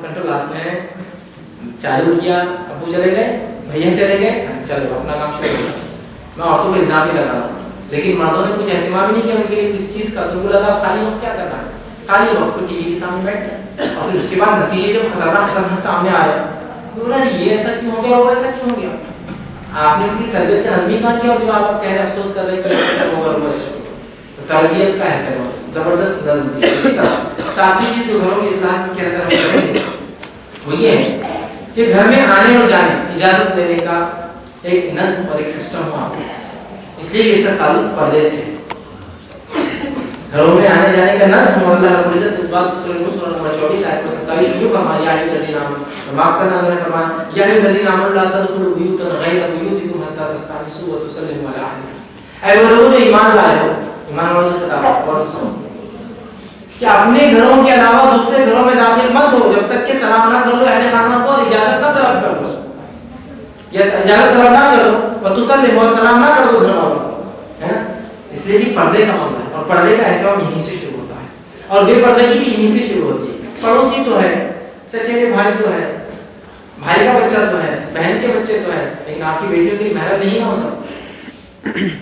Control हाथ में है, चालू किया, अबू चले गए, भैया चले गए, चलो अपना काम शुरू करो। मैं औरतों को इल्जाम ही लगा रहा हूँ, लेकिन मर्दों ने कुछ एहतमाम ही नहीं किया उनके लिए किस चीज़ का। तो उनको लगा खाली वक्त क्या करना है, खाली वक्त को टीवी के सामने बैठ गए। और फिर उसके बाद नतीजे जब खतरनाक सामने आए, बोला ये ऐसा क्यों हो गया, वो ऐसा क्यों हो गया। आपने उनकी तरबियत का नज़मी कहाँ किया, और जो आप कह रहे हैं अफसोस कर रहे हैं कि होगा वो ऐसे। तो तरबियत का है जबरदस्त नज़म की। इसी तरह सातवीं चीज़ जो घरों की इस्लाह के अंदर हम करेंगे वो ये है कि घर में आने और जाने इजाज़त लेने का एक नज़्म और एक सिस्टम हो आपके पास, इसलिए इसका ताल्लुक पर्दे से है। घरों में आने जाने का नज़्म, और अल्लाह रब्बुल इज़्ज़त इस बात को सूरह नंबर 24 आयत 27 में फरमाया, या अय्युहल्लज़ीना आमनू, माफ करना मैंने फरमाया, या अय्युहल्लज़ीना आमनू ला तदखुलू बुयूतन गैरा बुयूतिकुम हत्ता तस्तअनिसू व तुसल्लिमू अला अहलिकुम। ऐ वो लोगों जो ईमान लाए हो, ईमान वालों से खिताब और सुनो कि अपने घरों के अलावा दूसरे घरों में दाखिल मत हो जब तक कि सलाम ना कर लो अहले खाना को, और इजाजत ना तलब कर लो, या इजाजत तलब ना करो, व तुसल्लिमू और सलाम ना कर दो घर वालों को, है ना। इसलिए कि पर्दे का मामला है, और पर्दे का एहतराम यहीं से शुरू होता है, और बेपर्दगी भी यहीं से शुरू होती है। पड़ोसी तो है, चचेरे भाई तो है, भाई का बच्चा तो है, बहन के बच्चे तो है, लेकिन आपकी बेटियों की मेहनत नहीं ना हो सब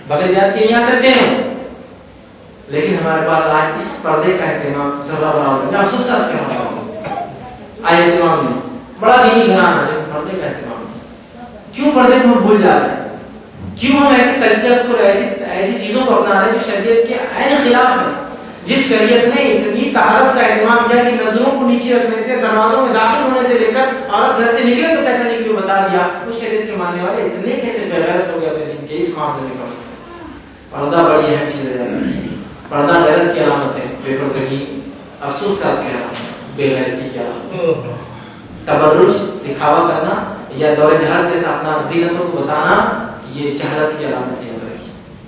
बगैर जात के यहाँ सकते हैं, लेकिन हमारे पास आज इस पर्दे का एहतमाम जरा बना अफसोस के आज एहतमाम नहीं, बड़ा दीनी घराना लेकिन पर्दे का एहतमाम नहीं। क्यों पर्दे को हम भूल जा रहे हैं, क्यों हम ऐसे कल्चर्स को ऐसी चीजों को अपना रहे हैं जो शरीयत के ऐन खिलाफ है। जिस शरीयत ने इतनी तहारत का एहतमाम किया कि नजरों को नीचे रखने से, दरवाजों में दाखिल होने से लेकर औरत घर से निकले तो कैसा निकले बता दिया, उस शरीयत के मानने वाले इतने कैसे बेगैरत हो गए अपने दिन के इस मामले में। कम से कम पर्दा बड़ी अहम चीज है, पर्दा गैरत की अलामत है, बेपर्दगी अफसोस का बेगैरती की अलामत। तबर्रुज दिखावा करना या दौरे जहर जैसा अपना जीनतों को बताना, ये जहलत की अलामत है।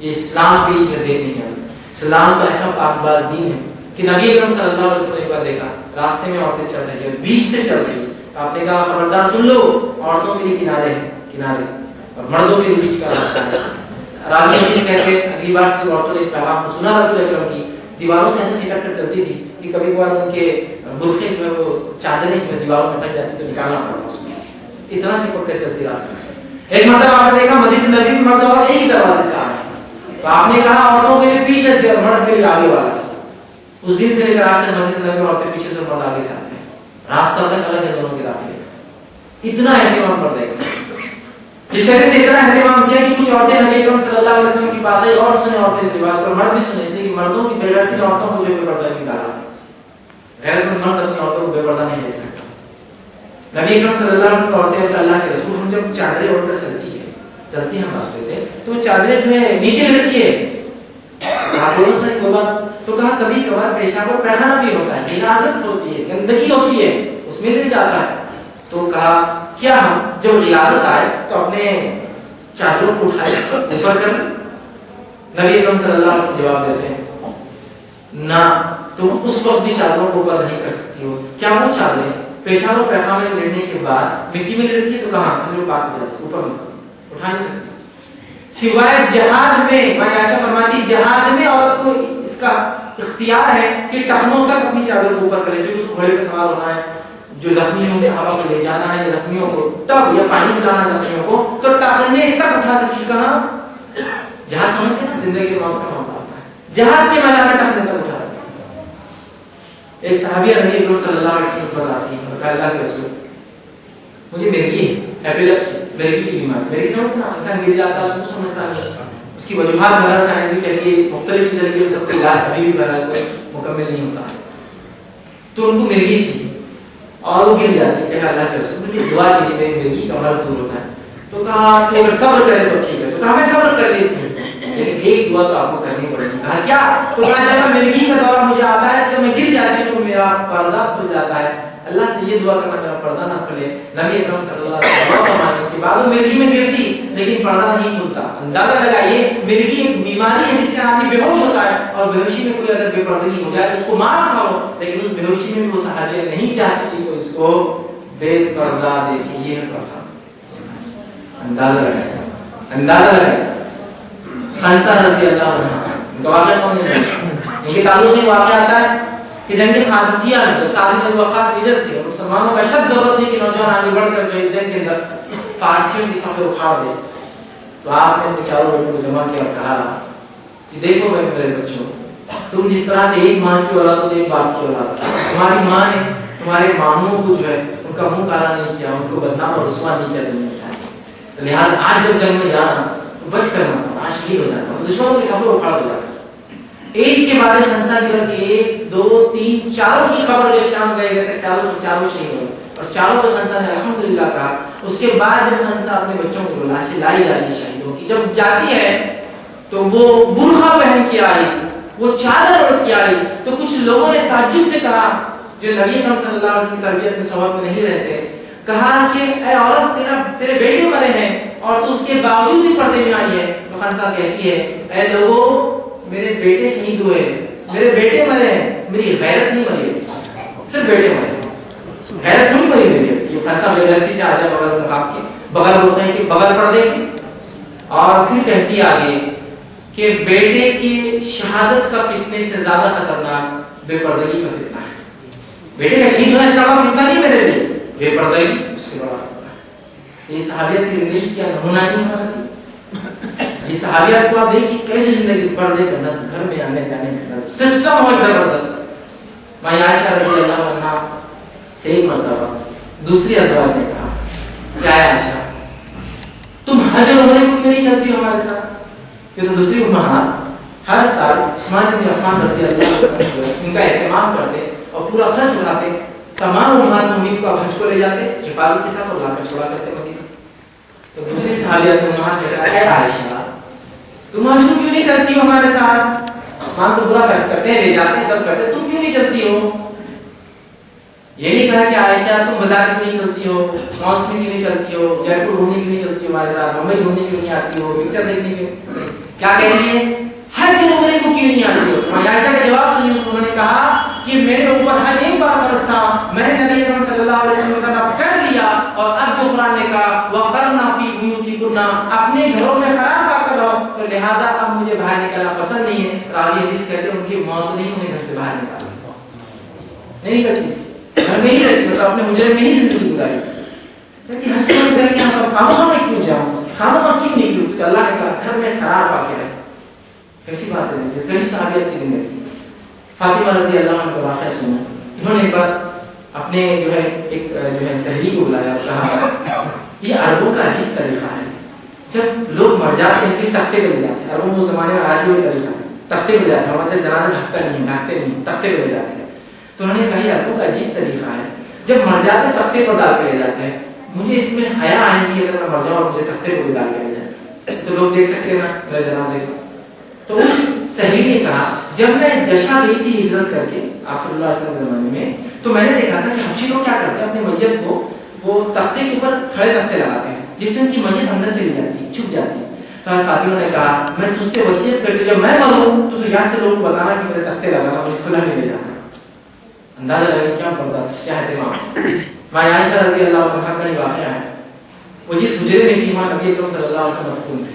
ये इस्लाम की हदीत नहीं है। इस्लाम का ऐसा पाकबाज दीन है कि नबी अकरम सल्लल्लाहु अलैहि वसल्लम ने एक बार देखा रास्ते में औरतें चल रही है, बीच से चल रही है, आपने कहा खबरदार सुन लो, औरतों के लिए किनारे है, किनारे, और मर्दों के लिए बीच का रास्ता है। रावी हदीस कहते हैं अगली बार से औरतों ने इस पैगाम को सुना रसूल अकरम की, दीवारों से ऐसे चिपक कर चलती थी कि कभी कभार उनके बुर्खे जो है वो चादरें जो दीवारों में टक जाती तो निकालना पड़ता उसमें, इतना चिपक कर चलती रास्ते से। एक मतलब आपने देखा मस्जिद नबी में मर्द और एक ही दरवाजे से आ रहे हैं, तो आपने कहा औरतों के लिए पीछे से और मर्द के लिए आगे वाला। उस दिन से लेकर आज तक मस्जिद नबी में औरतें पीछे से और मर्द आगे से आते हैं, रास्ता तक अलग है दोनों के दाखिले का। इतना एहतमाम कर देगा जिस शरीर ने इतना एहतमाम किया कि कुछ औरतें नबी अकरम सल्लल्लाहु अलैहि वसल्लम के पास आई और सुने औरतें इस रिवाज को, मर्द भी सुने, इसलिए कि मर्दों की बेगैरती औरतों को जो बेपर्दा निकाला, गैरतमंद मर्द अपनी औरतों को बेपर्दा नहीं देख सकता। नबी अकरम सल्लल्लाहु अलैहि वसल्लम औरतें और अल्लाह के रसूल हम जब चादरें ओढ़कर चलती हैं रास्ते से, तो वो चादरें जो है नीचे लटकी है, कोई बात तो कहा कभी कभार पेशाब और पैखाना भी होता है, गिलाजत होती है, गंदगी होती है, उसमें गिर जाता है। तो कहा क्या हम जब गिलाजत आए तो अपने चादरों को उठाए ऊपर कर? नबी अकरम सल्लल्लाहु अलैहि वसल्लम जवाब देते हैं ना, तुम उस वक्त भी चादरों को ऊपर नहीं कर सकती हो। क्या वो चादरें पेशाब और पैखाना में गिरने के बाद मिट्टी में गिरती है तो कहाँ तो पाक हो जाती, ऊपर मत उठा नहीं सकती। सिवाय जहाद में, मैं आयशा फरमाती जहाद में औरत को इसका इख्तियार है कि टखनों तक अपनी चादर को ऊपर करे, जो उसको घोड़े पे सवार होना है, जो जख्मी हो सहाबा को ले जाना है, जख्मियों को तब या पानी पिलाना जख्मियों को तो टखने तक उठा सकती। कहाँ जहां समझते हैं जिंदगी के मौत का मामला होता है, जहाद के मैदान में टखने तक उठा सकते। एक सहाबिया नबी अकरम सल्लल्लाहु अलैहि वसल्लम के पास आती है, कहा अल्लाह के रसूल मुझे मिर्गी है, एपिलेप्सी, मिर्गी की बीमारी, मिर्गी समझते ना, इंसान गिर जाता है उसको समझता नहीं, उसकी वजूहात बहरहाल साइंस भी कहती है मुख्तलिफ तरीके से सबका इलाज अभी भी बहरहाल कोई मुकम्मल नहीं होता है। तो उनको मिर्गी थी और वो गिर जाती है, कहा अल्लाह के रसूल मुझे दुआ कीजिए मेरी मिर्गी का मर्ज दूर होता है। तो कहा अगर सब्र करे तो ठीक है, तो कहा मैं सब्र कर लेती हूँ, लेकिन एक दुआ तो आपको करनी पड़ेगी। कहा क्या? तो कहा जब मिर्गी का दौर मुझे आता है, जब मैं गिर जाती हूँ तो मेरा पर्दा खुल जाता है, अल्लाह से ये दुआ करना मेरा पर्दा ना खुले। नबी अकरम सल्लल्लाहु अलैहि वसल्लम उसके बाद वो मिर्गी में गिरती लेकिन पर्दा नहीं खुलता। अंदाजा लगाइए मिर्गी एक बीमारी है जिससे आदमी बेहोश होता है, और बेहोशी में कोई अगर बेपर्दगी हो जाए तो उसको मार खाओ, लेकिन उस बेहोशी में भी वो सहाबिया नहीं चाहती कि कोई इसको बेपर्दा देखे। ये है पर्दा। अंदाजा लगाए, अंदाजा लगाए। खंसा रज़ी अल्लाह अन्हा गवाह कौन है? इनके ताल्लुक से वाक़या आता है کہ جنگ قادسیہ میں جب سعد بن ابی وقاص لیڈر تھے اور مسلمانوں کو اشد ضرورت تھی کہ نوجوان آگے بڑھ کر جو جنگ کے اندر فارسیوں کی صفیں اکھاڑ دے، تو آپ نے اپنے چاروں بیٹوں کو جمع کیا اور کہا کہ دیکھو میرے بچوں، تم جس طرح سے ایک ماں کی اولاد ہو ایک باپ کی اولاد، تمہاری ماں نے تمہارے ماموں کو جو ہے ان کا منہ کالا نہیں کیا، ان کو بدنام اور رسوا نہیں کیا دنیا میں، لہٰذا آج جب جنگ میں جانا تو بچ کرنا، آج شہید ہو جانا، دشمنوں کی صفیں اکھاڑ ہو جانا۔ ایک کے بعد خنسا کی لڑ کے 1 2 3 چاروں کی خبر جو شام گئے تھے، چاروں شہید ہوئے اور چاروں کو خنسا نے الحمدللہ کہا۔ اس کے بعد جب خنسا اپنے بچوں کو لاشیں لائی جا رہی شہیدوں کی، جب جاتی ہے تو وہ برقع پہن کے آئی، وہ چادر اوڑھ کے آئی، تو کچھ لوگوں نے تعجب سے کہا جو نبی اکرم صلی اللہ علیہ وسلم کی تربیت میں صحبت میں نہیں رہتے، کہا کہ اے عورت تیرے بیٹے مرے ہیں اور تو اس کے باوجود بھی پردے میں آئی ہے۔ تو خنسا کہتی ہے اے لوگوں، میرے بیٹے شہید ہوئے، میرے بیٹے مرے ہیں، میری غیرت نہیں مری، صرف بیٹے مرے، غیرت نہیں مری میری۔ یہ خنسا بے غیرتی سے آ جائے بغیر نقاب کے، بغیر روکنے کے، بغیر پردے کے، اور پھر کہتی آگے کہ بیٹے کی شہادت کا فتنے سے زیادہ خطرناک بے پردگی کا فتنہ ہے۔ بیٹے کا شہید ہونا اتنا بڑا فتنہ نہیں میرے لیے، بے پردگی اس سے بڑا فتنہ ہے۔ یہ صحابیت کی زندگی کیا نمونہ نہیں ہمارا؟ یہ صحابیات کو آپ دیکھیے کیسے زندگی پردے کا نظم، گھر میں آنے جانے کا نظم، سسٹم ہو زبردست۔ ماں عائشہ رضی اللہ عنہا سے ایک مرتبہ دوسری ازواج نے کہا کیا ہے عائشہ، تم حج اور عمرے کو کیوں نہیں چلتی ہو ہمارے ساتھ؟ کہ تو دوسری امہات ہر سال عثمان بن عفان رضی اللہ عنہ ان کا اہتمام کرتے اور پورا خرچ اٹھاتے، تمام امہات مومنین کو حج کو لے جاتے حفاظت کے ساتھ اور لا کر چھوڑا کرتے مدینہ۔ تو دوسری صحابیات نے امہات نے کہا اے عائشہ، تم حج کیوں نہیں چلتی ہو ہمارے ساتھ؟ عثمان تو برا خرچ کرتے ہیں، لے جاتے ہیں، سب کرتے ہیں، تم کیوں نہیں چلتی ہو؟ یہ نہیں کہا کہ عائشہ تم بازار کیوں نہیں چلتی ہو، مالس میں کیوں نہیں چلتی ہو، جے پور گھومنے کیوں نہیں چلتی ہو ہمارے ساتھ، ممبئی گھومنے کیوں نہیں آتی ہو، پکچر دیکھنے کیوں؟ کیا کہہ رہی ہے؟ حج عمرے کو کیوں نہیں آتی ہو؟ عائشہ کا جواب سنیے، انہوں نے کہا کہ میرے اوپر حج ایک بار فرض تھا، میں نے نبی اکرم صلی اللہ علیہ وسلم کے ساتھ کر لیا، اور اب جو قرآن نے کہا وَقَرْنَا فِي بُيُوتِكُنَّ اپنے گھروں میں خراب پا کر رہو، تو لہٰذا اب مجھے باہر نکلنا پسند نہیں ہے۔ راوی حدیث کہتے ہیں ان کی موت نہیں انہیں گھر سے باہر نکالا، نہیں کرتی، گھر میں ہی رہتی، مطلب اپنے حجرے میں ہی زندگی گزاری، کہتی حج کو کر کے ہم خاموخواہ میں کیوں جاؤں، خاموخواہ کیوں نہیں کیوں؟ تو اللہ نے کہا گھر میں قرار پا کے رہے۔ کیسی بات ہے، کیسی صحابیت کی زندگی۔ فاطمہ رضی اللہ عنہ کا واقعہ سنا، انہوں نے ایک بار اپنے ایک سہیلی کو بلایا اور کہا یہ عربوں کا عجیب طریقہ ہے، جب لوگ مر جاتے ہیں تو تختے پہ لے جاتے ہیں، عربوں کے زمانے میں آج بھی وہی طریقہ ہے، تختے پہ جاتے ہیں، ہمارے جنازہ ڈھکتے نہیں، تختے پہ لے جاتے ہیں۔ تو انہوں نے کہا یہ عربوں کا عجیب طریقہ ہے، جب مر جاتے ہیں تختے پر ڈال کے لے جاتے ہیں، مجھے اس میں حیا آئے گی اگر میں مر جاؤں اور مجھے تختے پہ ڈال کے لے جائے تو لوگ دیکھ سکتے ہیں نا میرے جنازے کو۔ تو اس سہیلی نے کہا جب میں جشا گئی تھی ہجرت کر کے آپ صلی اللہ علیہ وسلم کے زمانے میں، تو میں نے دیکھا تھا کہ حبشی لوگ کیا کرتے ہیں، اپنے میت کو وہ تختے کے اوپر کھڑے تختے لگاتے ہیں جس سے ان کی میت اندر چلی جاتی ہے، چھپ جاتی ہے۔ تو حضرت فاطمہ نے کہا میں تجھ سے وصیت کرتی ہوں جب میں مروں تو یہاں سے لوگوں کو بتانا کہ میرے تختے لگانا، مجھے کھلا نہیں لے جانا۔ اندازہ لگے کیا پردہ، کیا اہتمام۔ ماں عائشہ رضی اللہ عنہا کا یہ واقعہ ہے، وہ جس حجرے میں تھی وہاں نبی اکرم صلی اللہ علیہ وسلم مدفون تھے۔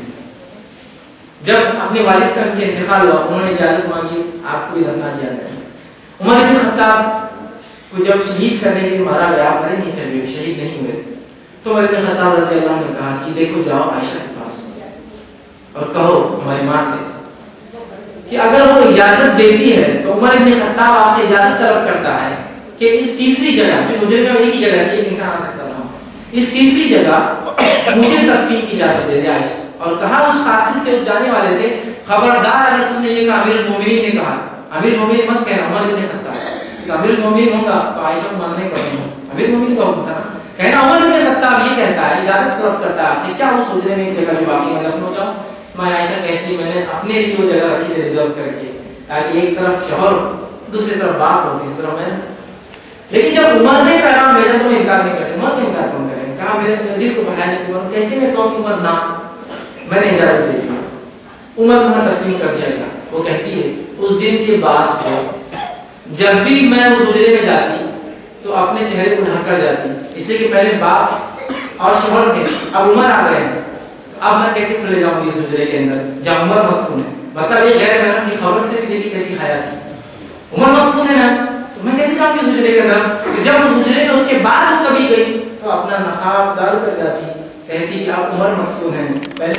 جب اپنے والد کا ان کے انتقال ہوا انہوں نے اجازت مانگی آپ کو بھی دفنا کیا جائے۔ عمر بن خطاب کو جب شہید کرنے کے لیے مارا گیا، مرے نہیں تھے، شہید نہیں ہوئے تھے، تو عمر بن خطاب رضی اللہ عنہ نے کہا کہ دیکھو جاؤ عائشہ کے پاس اور کہو ہماری ماں سے کہ اگر وہ اجازت دیتی ہے تو عمر بن خطاب آپ سے اجازت طلب کرتا ہے کہ اس تیسری جگہ جو مجھے میں ایک ہی جگہ تھی ایک انسان آ سکتا رہا ہوں، اس تیسری جگہ مجھے تدفین کی اجازت دے دے عائشہ۔ اور کہا اس قاصد سے جانے والے سے خبردار اگر تم نے یہ کہا امیر المومنین نے کہا، امیر المومنین مت کہنا عمر بن خطاب، کہ امیر المومنین ہوگا تو عائشہ کو ماننے کا امیر المومنین کا حکم تھا نا، کہنا عمر بن خطاب یہ کہتا ہے اجازت طلب کرتا ہے آپ سے، کیا وہ سوچ رہے ہیں ایک جگہ جو باقی میں دفن ہو جاؤں؟ میں عائشہ کہتی میں نے اپنے لیے وہ جگہ رکھی ہے ریزرو کر کے تاکہ ایک طرف شوہر دوسری طرف باپ ہو تیسری طرف میں۔ لیکن جب عمر نے پیغام بھیجا تو میں انکار نہیں کر سکتا، عمر نے انکار کون کرے، کہا میرے دل کو بہایا نہیں عمر، کیسے میں کہوں کہ عمر نہ، میں نے اجازت دے دی۔ عمر وہاں تسلیم کر دیا گیا۔ وہ کہتی ہے اس دن کے بعد سے جب بھی میں اس حجرے میں جاتی تو اپنے چہرے کو ڈھک کر جاتی، اس لیے کہ پہلے باپ اور شوہر تھے، اب عمر آ گئے ہیں، اب میں کیسے کھلے جاؤں گی اس حجرے کے اندر جب عمر مدفون ہے؟ مطلب یہ غیر محرم کی خبر سے بھی دیکھی کیسی حیا تھی، عمر مدفون ہے نا، تو میں کیسے جاؤں گی اس حجرے کے اندر؟ جب اس حجرے میں اس کے بعد وہ کبھی گئی تو اپنا نقاب ڈال کر جاتی، کہتی کہ آپ عمر مختون ہیں، پہلے